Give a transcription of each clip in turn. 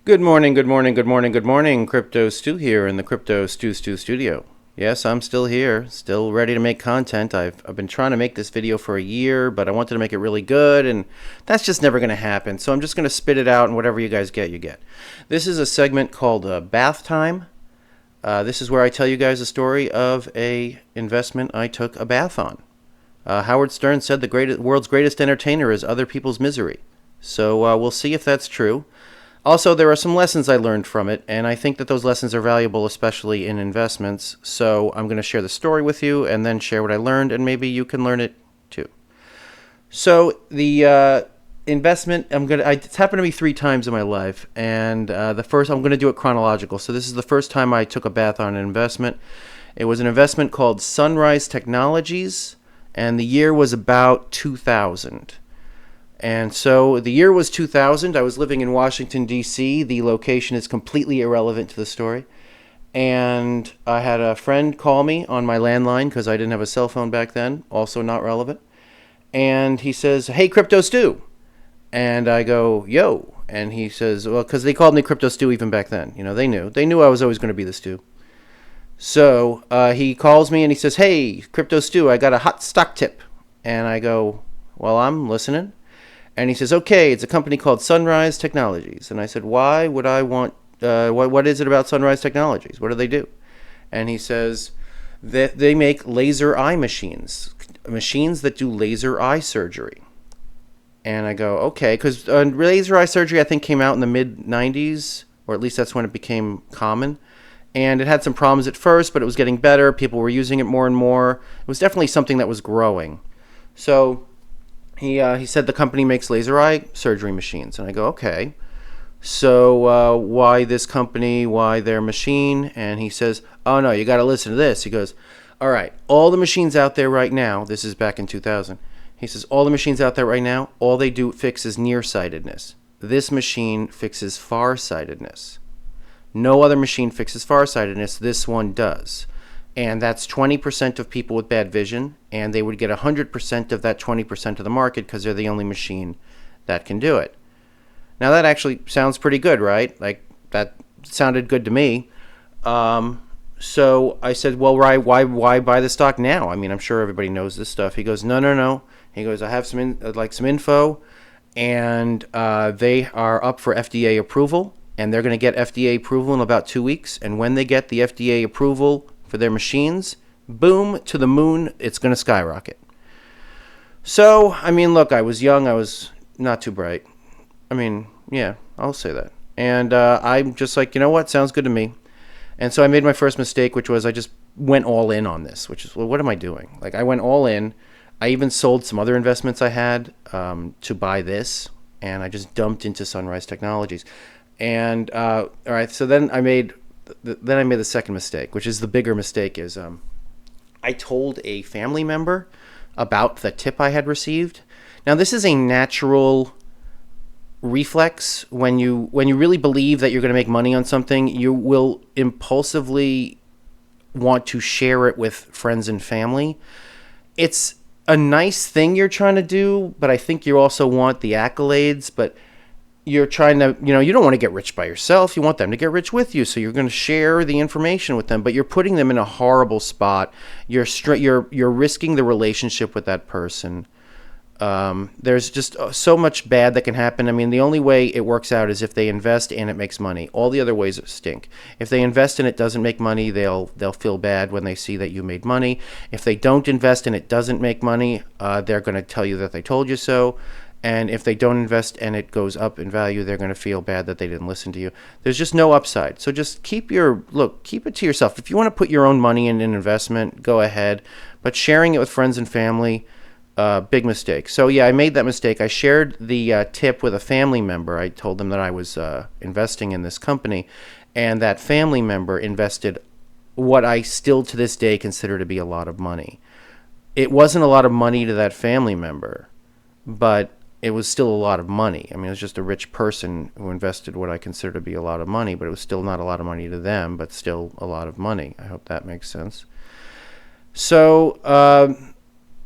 Good morning, good morning, good morning, good morning. Crypto Stu here in the Crypto Stu studio. Yes, I'm still here, still ready to make content. I've been trying to make this video for a year, but I wanted to make it really good, and that's just never going to happen. So I'm just going to spit it out, and whatever you guys get, you get. This is a segment called Bath Time. This is where I tell you guys a story of a investment I took a bath on. Howard Stern said the world's greatest entertainer is other people's misery. So we'll see if that's true. Also, there are some lessons I learned from it, and I think that those lessons are valuable, especially in investments. So I'm going to share the story with you and then share what I learned, and maybe you can learn it too. So the investment, it's happened to me 3 times in my life, and the first, I'm going to do it chronological. So this is the first time I took a bath on an investment. It was an investment called Sunrise Technologies, and the year was about 2000. And so the year was 2000. I was living in Washington, D.C. The location is completely irrelevant to the story. And I had a friend call me on my landline because I didn't have a cell phone back then, also not relevant. And he says, "Hey, Crypto Stu." And I go, "Yo." And he says, well, because they called me Crypto Stu even back then. You know, they knew. They knew I was always going to be the Stu. So he calls me and he says, "Hey, Crypto Stu, I got a hot stock tip." And I go, "Well, I'm listening." And he says, "Okay, it's a company called Sunrise Technologies." And I said, "Why would I want, what is it about Sunrise Technologies? What do they do?" And he says that they make laser eye machines, machines that do laser eye surgery. And I go, okay, because laser eye surgery, I think, came out in the mid-90s, or at least that's when it became common. And it had some problems at first, but it was getting better. People were using it more and more. It was definitely something that was growing. So he said the company makes laser eye surgery machines. And I go, okay. So why this company? Why their machine? And he says, "Oh, no, you got to listen to this." He goes, "All right, all the machines out there right now," this is back in 2000. He says, "All the machines out there right now, all they do fixes nearsightedness. This machine fixes farsightedness. No other machine fixes farsightedness. This one does. And that's 20% of people with bad vision, and they would get 100% of that 20% of the market because they're the only machine that can do it." Now that actually sounds pretty good, right? Like, that sounded good to me. So I said, "Well, why buy the stock now? I mean, I'm sure everybody knows this stuff." He goes, "No, no, no." He goes, "I have some info, and they are up for FDA approval, and they're going to get FDA approval in about 2 weeks. And when they get the FDA approval for their machines, boom, to the moon, it's going to skyrocket." So, I mean, look, I was young, I was not too bright. I mean, yeah, I'll say that. And I'm just like, you know what? Sounds good to me. And so I made my first mistake, which was I just went all in on this, which is, well, what am I doing? Like, I went all in. I even sold some other investments I had to buy this, and I just dumped into Sunrise Technologies. And all right, so then I made the second mistake, which is the bigger mistake, is I told a family member about the tip I had received. Now, this is a natural reflex. When you really believe that you're going to make money on something, you will impulsively want to share it with friends and family. It's a nice thing you're trying to do, but I think you also want the accolades. But you're trying to, you don't want to get rich by yourself. You want them to get rich with you, so you're going to share the information with them. But you're putting them in a horrible spot. You're risking the relationship with that person. There's just so much bad that can happen. I mean, the only way it works out is if they invest and it makes money. All the other ways stink. If they invest and it doesn't make money, they'll feel bad when they see that you made money. If they don't invest and it doesn't make money, they're going to tell you that they told you so. And if they don't invest and it goes up in value, they're going to feel bad that they didn't listen to you. There's just no upside. So just keep it to yourself. If you want to put your own money in an investment, go ahead. But sharing it with friends and family, big mistake. So yeah, I made that mistake. I shared the tip with a family member. I told them that I was investing in this company, and that family member invested what I still to this day consider to be a lot of money. It wasn't a lot of money to that family member, but it was still a lot of money. I mean, it was just a rich person who invested what I consider to be a lot of money, but it was still not a lot of money to them, but still a lot of money. I hope that makes sense. So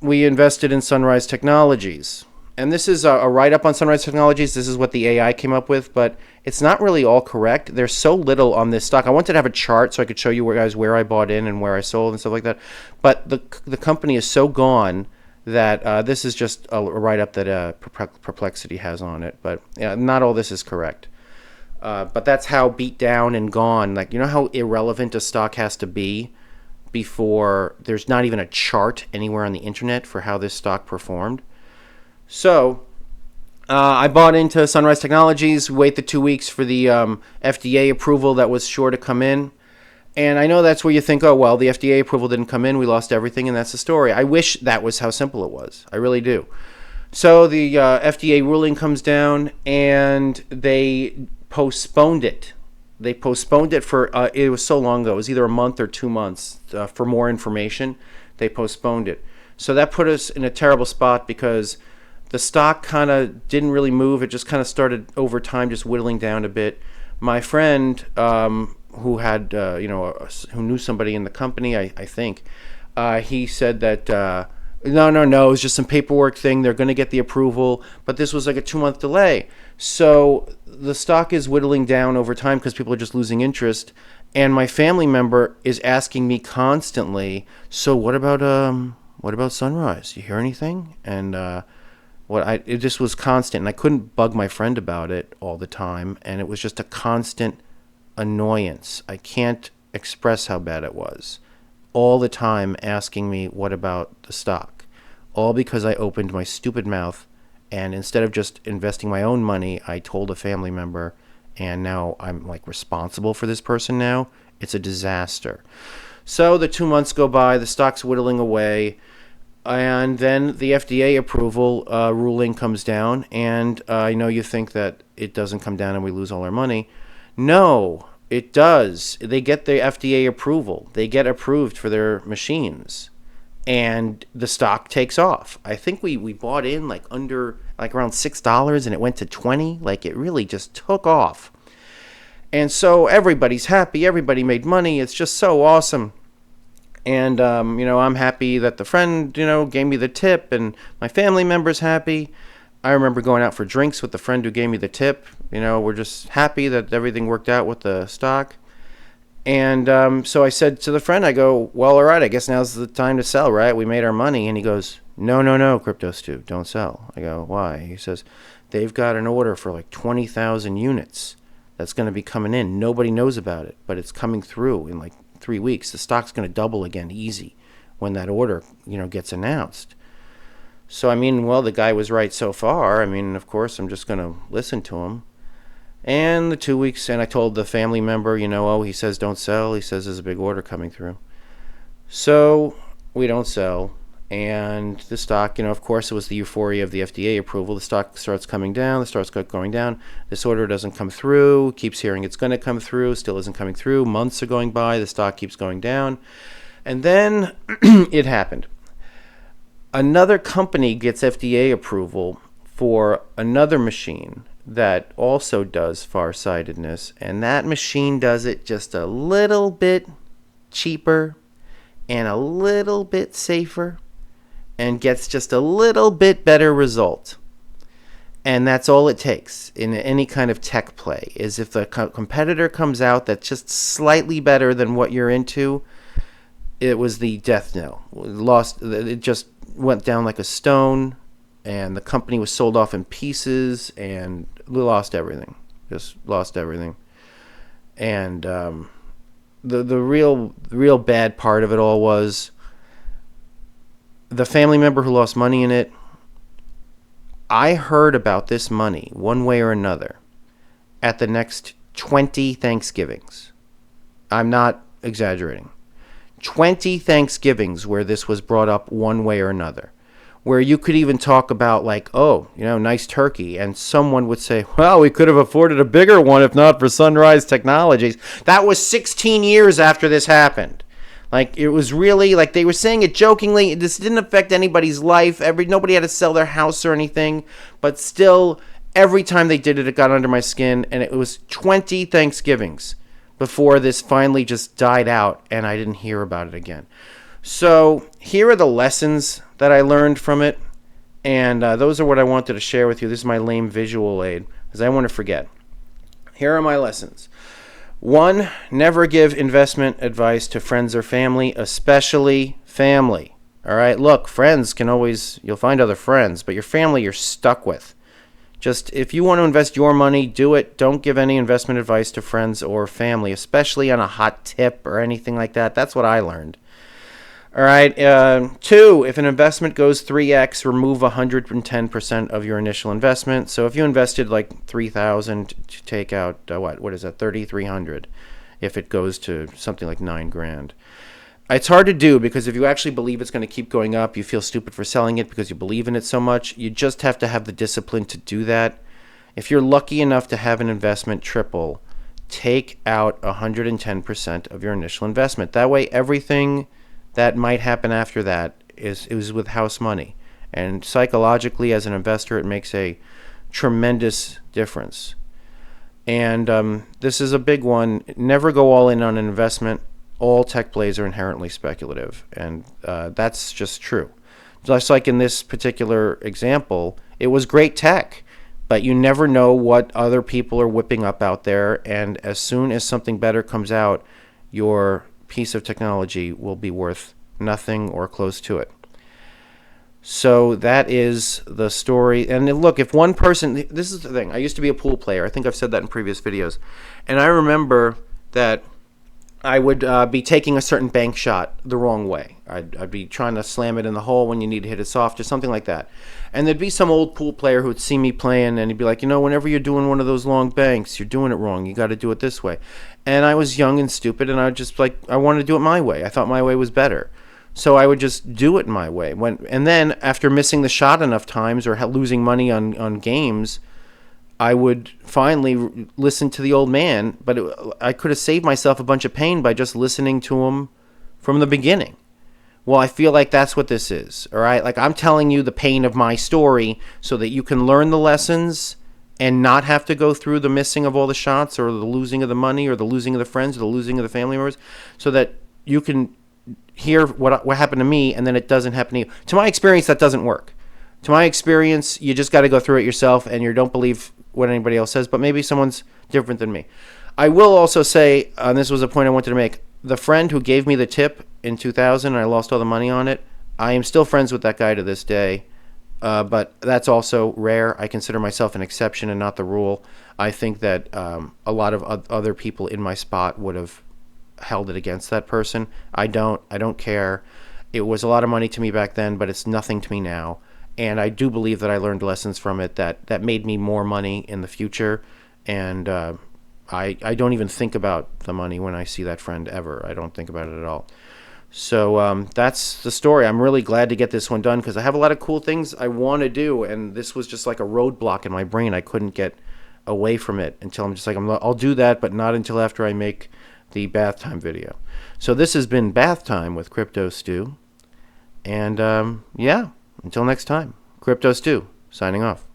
we invested in Sunrise Technologies, and this is a write-up on Sunrise Technologies. This is what the AI came up with, but it's not really all correct. There's so little on this stock. I wanted to have a chart so I could show you guys where I bought in and where I sold and stuff like that. But the company is so gone that this is just a write-up that Perplexity has on it. But not all this is correct. But that's how beat down and gone. Like, you know how irrelevant a stock has to be before there's not even a chart anywhere on the internet for how this stock performed? So I bought into Sunrise Technologies, wait the 2 weeks for the FDA approval that was sure to come in. And I know that's where you think, oh, well, the FDA approval didn't come in, we lost everything, and that's the story. I wish that was how simple it was. I really do. So the FDA ruling comes down, and they postponed it. They postponed it for, it was so long ago, it was either a month or 2 months for more information. They postponed it. So that put us in a terrible spot because the stock kind of didn't really move. It just kind of started over time, just whittling down a bit. My friend, who had, who knew somebody in the company, I think, he said that, no, it was just some paperwork thing. They're going to get the approval, but this was like a 2-month delay. So the stock is whittling down over time because people are just losing interest. And my family member is asking me constantly, so what about Sunrise? You hear anything? And it just was constant, and I couldn't bug my friend about it all the time, and it was just a constant annoyance. I can't express how bad it was. All the time asking me, what about the stock? All because I opened my stupid mouth, and instead of just investing my own money, I told a family member, and now I'm like responsible for this person now. It's a disaster. So the 2 months go by, the stock's whittling away, and then the FDA approval ruling comes down, and I know you think that it doesn't come down and we lose all our money. No, it does. They get the FDA approval. They get approved for their machines, and the stock takes off. I think we bought in like around $6, and it went to $20. Like, it really just took off. And so everybody's happy. Everybody made money. It's just so awesome. And, I'm happy that the friend, gave me the tip, and my family member's happy. I remember going out for drinks with the friend who gave me the tip. We're just happy that everything worked out with the stock. And so I said to the friend, I go, well, all right, I guess now's the time to sell, right? We made our money. And he goes, no, Crypto Stu, don't sell. I go, why? He says, they've got an order for like 20,000 units that's going to be coming in. Nobody knows about it, but it's coming through in like 3 weeks. The stock's going to double again easy when that order, gets announced. So, the guy was right so far. Of course, I'm just going to listen to him. And the 2 weeks, and I told the family member, he says don't sell. He says there's a big order coming through. So we don't sell. And the stock, of course, it was the euphoria of the FDA approval. The stock starts coming down. The stock's going down. This order doesn't come through. Keeps hearing it's going to come through. Still isn't coming through. Months are going by. The stock keeps going down. And then it happened. Another company gets FDA approval for another machine that also does farsightedness. And that machine does it just a little bit cheaper and a little bit safer, and gets just a little bit better result. And that's all it takes in any kind of tech play, is if the competitor comes out that's just slightly better than what you're into, it was the death knell. It just went down like a stone, and the company was sold off in pieces, and we lost everything. Just lost everything. And the real bad part of it all was the family member who lost money in it. I heard about this money one way or another at the next 20 Thanksgivings. I'm not exaggerating. 20 Thanksgivings where this was brought up one way or another, where you could even talk about like, oh, nice turkey, and someone would say, well, we could have afforded a bigger one if not for Sunrise Technologies. That was 16 years after this happened. Like, it was really, like, they were saying it jokingly. This didn't affect anybody's life. Nobody had to sell their house or anything. But still, every time they did it, it got under my skin. And it was 20 Thanksgivings before this finally just died out, and I didn't hear about it again. So here are the lessons that I learned from it. And those are what I wanted to share with you. This is my lame visual aid, because I want to forget. Here are my lessons. 1, never give investment advice to friends or family, especially family. All right, look, friends can always, you'll find other friends, but your family you're stuck with. Just if you want to invest your money, do it. Don't give any investment advice to friends or family, especially on a hot tip or anything like that. That's what I learned. All right. 2, if an investment goes 3x, remove 110% of your initial investment. So if you invested like 3,000 to take out what is that, 3,300, if it goes to something like 9 grand. It's hard to do because if you actually believe it's going to keep going up, you feel stupid for selling it because you believe in it so much. You just have to have the discipline to do that. If you're lucky enough to have an investment triple, take out 110% of your initial investment. That way, everything that might happen after that is with house money. And psychologically, as an investor, it makes a tremendous difference. And this is a big one. Never go all in on an investment. All tech plays are inherently speculative, and that's just true. Just like in this particular example, it was great tech, but you never know what other people are whipping up out there, and as soon as something better comes out, your piece of technology will be worth nothing or close to it. So that is the story. And look, if one person, this is the thing, I used to be a pool player. I think I've said that in previous videos. And I remember that I would be taking a certain bank shot the wrong way. I'd be trying to slam it in the hole when you need to hit it soft or something like that. And there'd be some old pool player who would see me playing and he'd be like, whenever you're doing one of those long banks, you're doing it wrong. You got to do it this way. And I was young and stupid, and I just I wanted to do it my way. I thought my way was better. So I would just do it my way. And then after missing the shot enough times or losing money on games, I would finally listen to the old man, but I could have saved myself a bunch of pain by just listening to him from the beginning. Well, I feel like that's what this is, all right? Like, I'm telling you the pain of my story so that you can learn the lessons and not have to go through the missing of all the shots or the losing of the money or the losing of the friends or the losing of the family members, so that you can hear what happened to me and then it doesn't happen to you. To my experience, that doesn't work. To my experience, you just got to go through it yourself, and you don't believe what anybody else says, but maybe someone's different than me. I will also say, and this was a point I wanted to make, the friend who gave me the tip in 2000 and I lost all the money on it, I am still friends with that guy to this day, but that's also rare. I consider myself an exception and not the rule. I think that a lot of other people in my spot would have held it against that person. I don't care. It was a lot of money to me back then, but it's nothing to me now. And I do believe that I learned lessons from it that made me more money in the future. And I don't even think about the money when I see that friend ever. I don't think about it at all. So that's the story. I'm really glad to get this one done because I have a lot of cool things I want to do. And this was just like a roadblock in my brain. I couldn't get away from it until I'm just like, I'll do that, but not until after I make the bath time video. So this has been Bath Time with Crypto Stu. And yeah. Until next time, Crypto Stu, signing off.